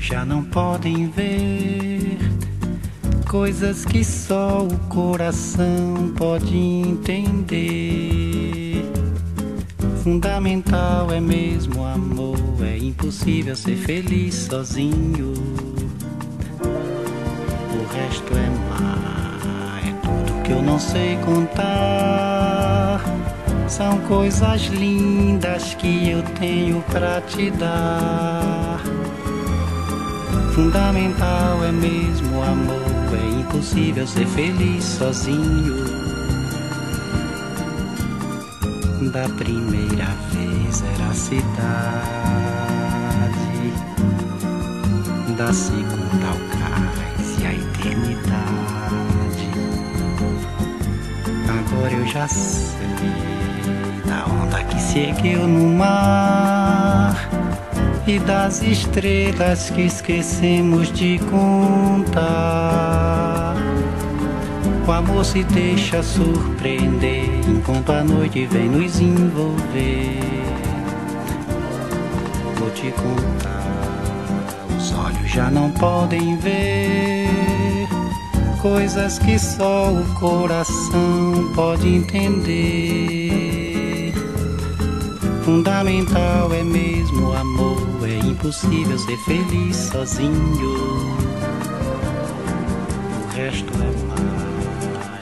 já não podem ver coisas que só o coração pode entender. Fundamental é mesmo o amor, é impossível ser feliz sozinho. O resto é mar, é tudo que eu não sei contar. São coisas lindas que eu tenho pra te dar. Fundamental é mesmo o amor, é impossível ser feliz sozinho. Da primeira vez era a cidade, da segunda ao cais e a eternidade. Agora eu já sei da onda que se ergueu no mar e das estrelas que esquecemos de contar. O amor se deixa surpreender enquanto a noite vem nos envolver. Vou te contar, os olhos já não podem ver coisas que só o coração pode entender. Fundamental é mesmo o amor, é impossível ser feliz sozinho. O resto é mar,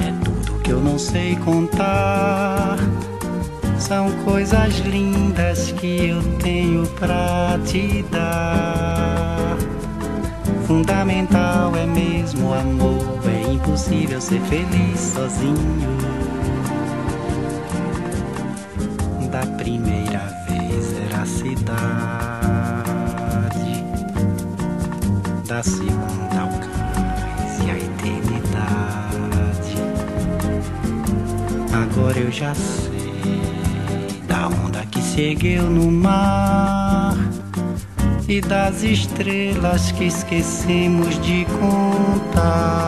é tudo que eu não sei contar. São coisas lindas que eu tenho pra te dar. Fundamental é mesmo o amor, é impossível ser feliz sozinho. Da primeira vez era a cidade, da segunda ao cais e a eternidade. Agora eu já sei da onda que se ergueu no mar e das estrelas que esquecemos de contar.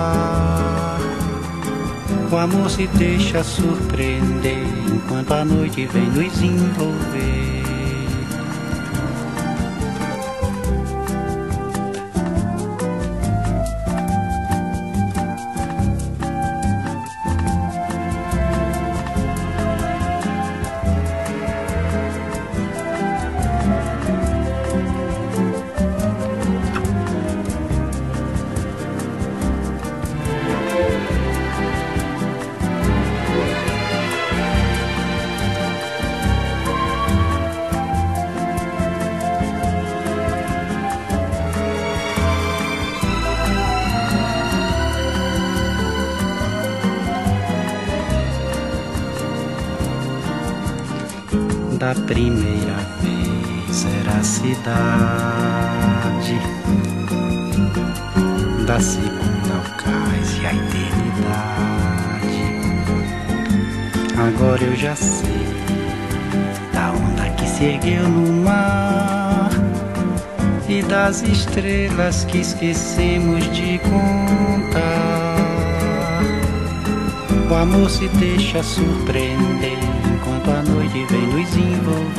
O amor se deixa surpreender enquanto a noite vem nos envolver. Da primeira vez era a cidade, da segunda ao cais e a eternidade. Agora eu já sei da onda que se ergueu no mar e das estrelas que esquecemos de contar. O amor se deixa surpreender enquanto a noite vem nos envolver.